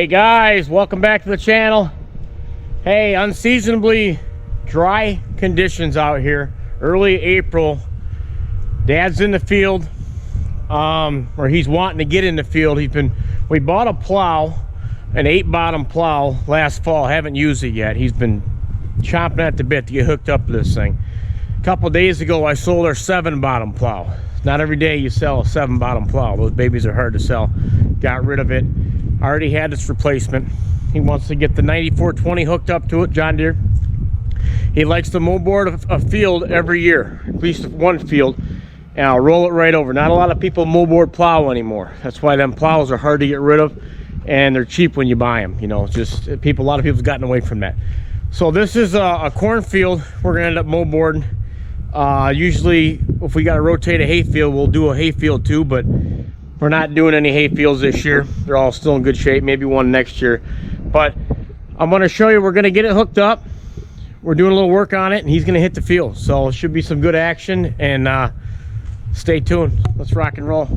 Hey guys, welcome back to the channel. Hey, unseasonably dry conditions out here. Early April. Dad's in the field, or he's wanting to get in the field. We bought a plow, an 8-bottom plow last fall. Haven't used it yet. He's been chomping at the bit to get hooked up to this thing. A couple days ago, I sold our 7-bottom plow. Not every day you sell a 7-bottom plow. Those babies are hard to sell. Got rid of it. Already had its replacement. He wants to get the 9420 hooked up to it, John Deere. He likes to moldboard a field every year, at least one field, and I'll roll it right over. Not a lot of people moldboard plow anymore. That's why them plows are hard to get rid of, and they're cheap when you buy them. You know, just a lot of people's gotten away from that. So this is a cornfield we're gonna end up moldboarding. Usually, if we gotta rotate a hay field, we'll do a hay field too, but we're not doing any hay fields this year. They're all still in good shape, maybe one next year. But I'm gonna show you, we're gonna get it hooked up. We're doing a little work on it, and he's gonna hit the field. So it should be some good action, and stay tuned. Let's rock and roll.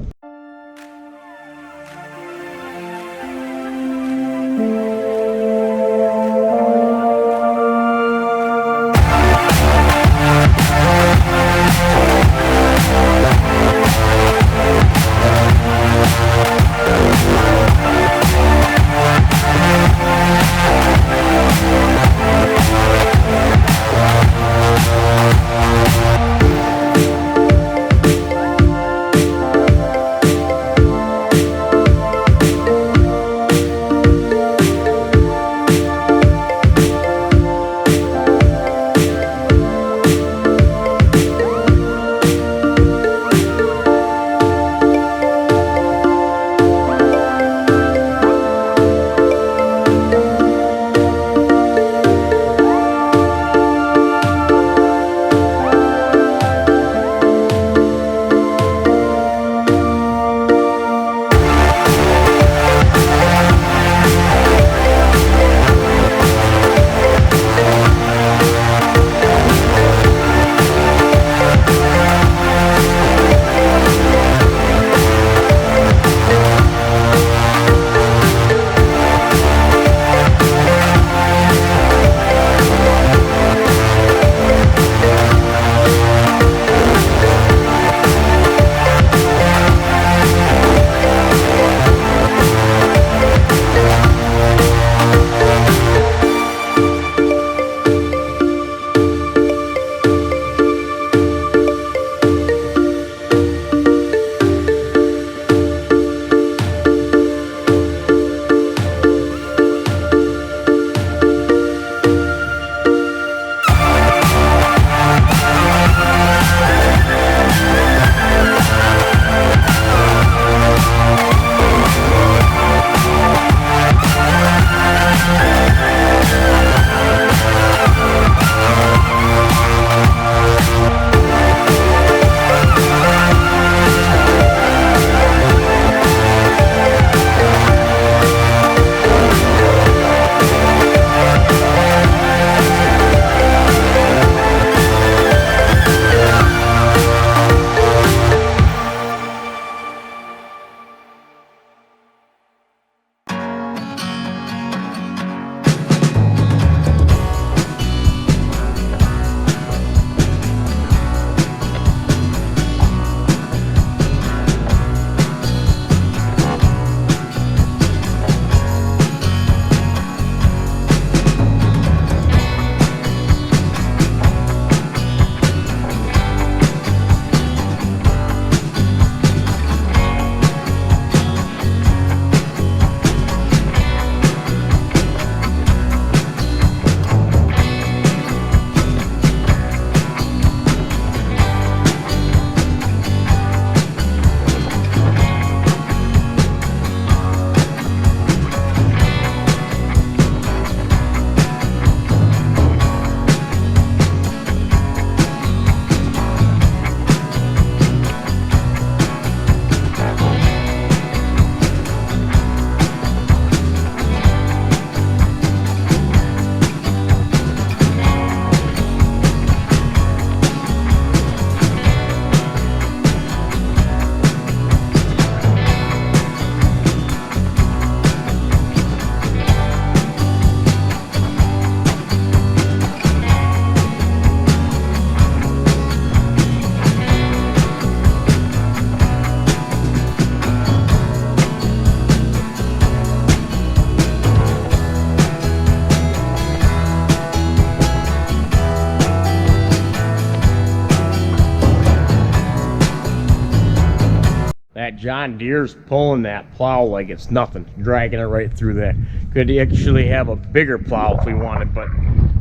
that John Deere's pulling that plow like it's nothing, dragging it right through there. Could actually have a bigger plow if we wanted, but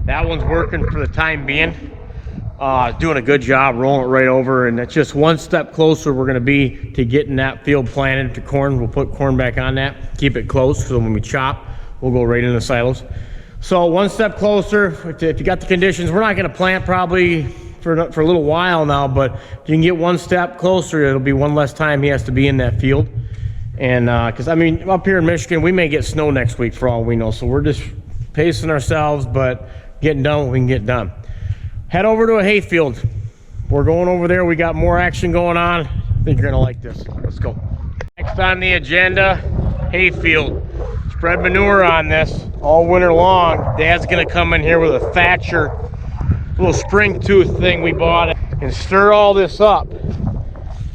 that one's working for the time being. Doing a good job rolling it right over, and it's just one step closer we're going to be to getting that field planted to corn. We'll put corn back on that, keep it close, so when we chop, we'll go right in the silos. So one step closer. If you got the conditions, we're not going to plant probably for a little while now, but if you can get one step closer, it'll be one less time he has to be in that field. And because I mean, up here in Michigan, we may get snow next week for all we know, so we're just pacing ourselves, but getting done what we can get done. Head over to a hayfield. We're going over there. We got more action going on. I think you're gonna like this. Let's go. Next on the agenda, hayfield. Spread manure on this all winter long. Dad's gonna come in here with a Thatcher little spring tooth thing we bought and stir all this up.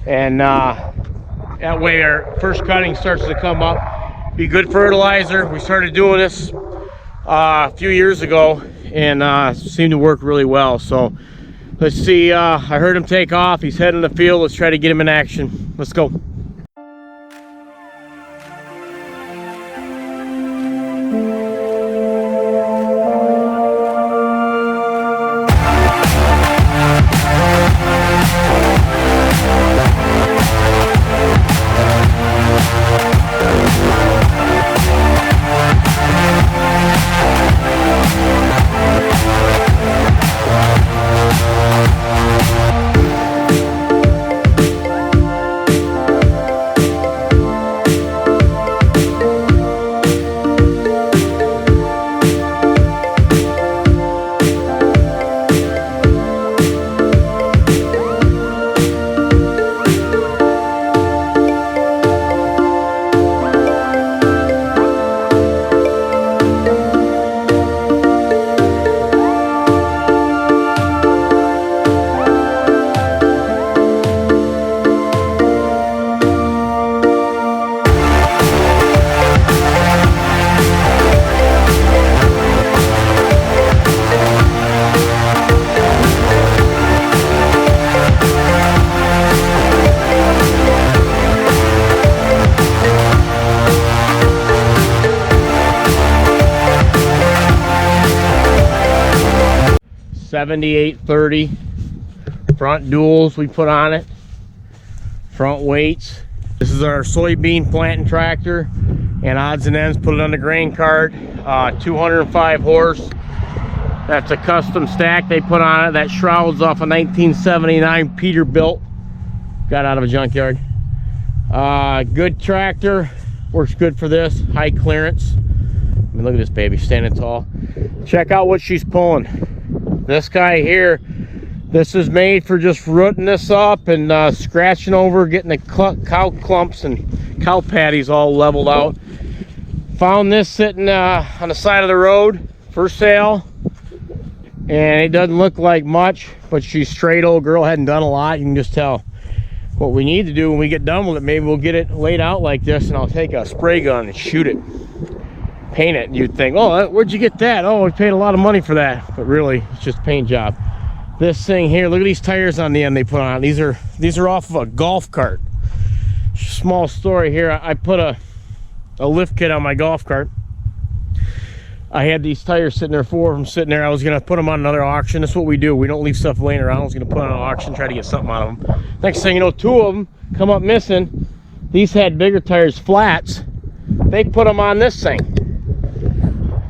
And that way our first cutting starts to come up. Be good fertilizer. We started doing this a few years ago, and seemed to work really well. So let's see. I heard him take off. He's heading to the field. Let's try to get him in action. Let's go. $78.30 front duals we put on it, front weights. This is our soybean planting tractor, and odds and ends, put it on the grain cart. 205 horse. That's a custom stack they put on it. That shroud's off a 1979 Peterbilt, got out of a junkyard. Good tractor, works good for this, high clearance. I mean, look at this baby standing tall. Check out what she's pulling. This guy here, this is made for just rooting this up and scratching over, getting the cow clumps and cow patties all leveled out. Found this sitting on the side of the road for sale, and it doesn't look like much, but she's straight. Old girl, hadn't done a lot. You can just tell. What we need to do when we get done with it, maybe we'll get it laid out like this, and I'll take a spray gun and shoot it, paint it, and you'd think, oh, where'd you get that? Oh, we paid a lot of money for that. But really, it's just a paint job. This thing here, look at these tires on the end they put on. These are off of a golf cart. Small story here. I put a lift kit on my golf cart. I had these tires sitting there, 4 of them sitting there. I was gonna put them on another auction. That's what we do. We don't leave stuff laying around. I was gonna put it on an auction, try to get something out of them. Next thing you know, 2 of them come up missing. These had bigger tires, flats. They put them on this thing.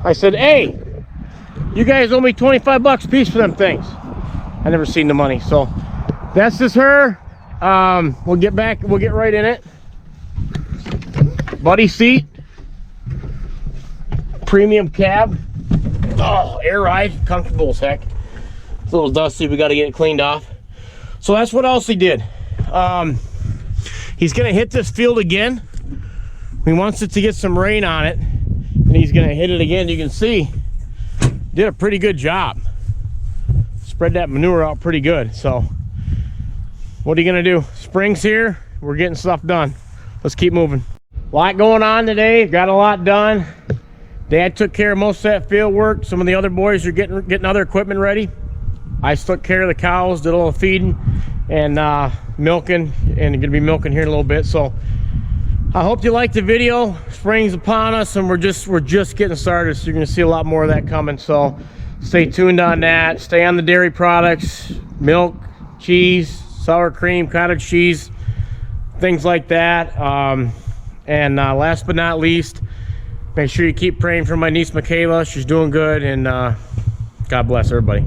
I said, hey, you guys owe me 25 bucks a piece for them things. I never seen the money. So that's just her. We'll get right in it. Buddy seat, premium cab. Oh, air ride, comfortable as heck. It's a little dusty, we got to get it cleaned off. So that's what else he did. He's gonna hit this field again. He wants it to get some rain on it, and he's gonna hit it again. You can see, did a pretty good job. Spread that manure out pretty good. So what are you gonna do? Spring's here, we're getting stuff done. Let's keep moving. A lot going on today, got a lot done. Dad took care of most of that field work. Some of the other boys are getting other equipment ready. I took care of the cows, did a little feeding and milking, and gonna be milking here in a little bit. So I hope you liked the video. Spring's upon us, and we're just getting started, so you're gonna see a lot more of that coming. So stay tuned on that. Stay on the dairy products, milk, cheese, sour cream, cottage cheese, things like that. And last but not least, make sure you keep praying for my niece Michaela. She's doing good, and God bless everybody.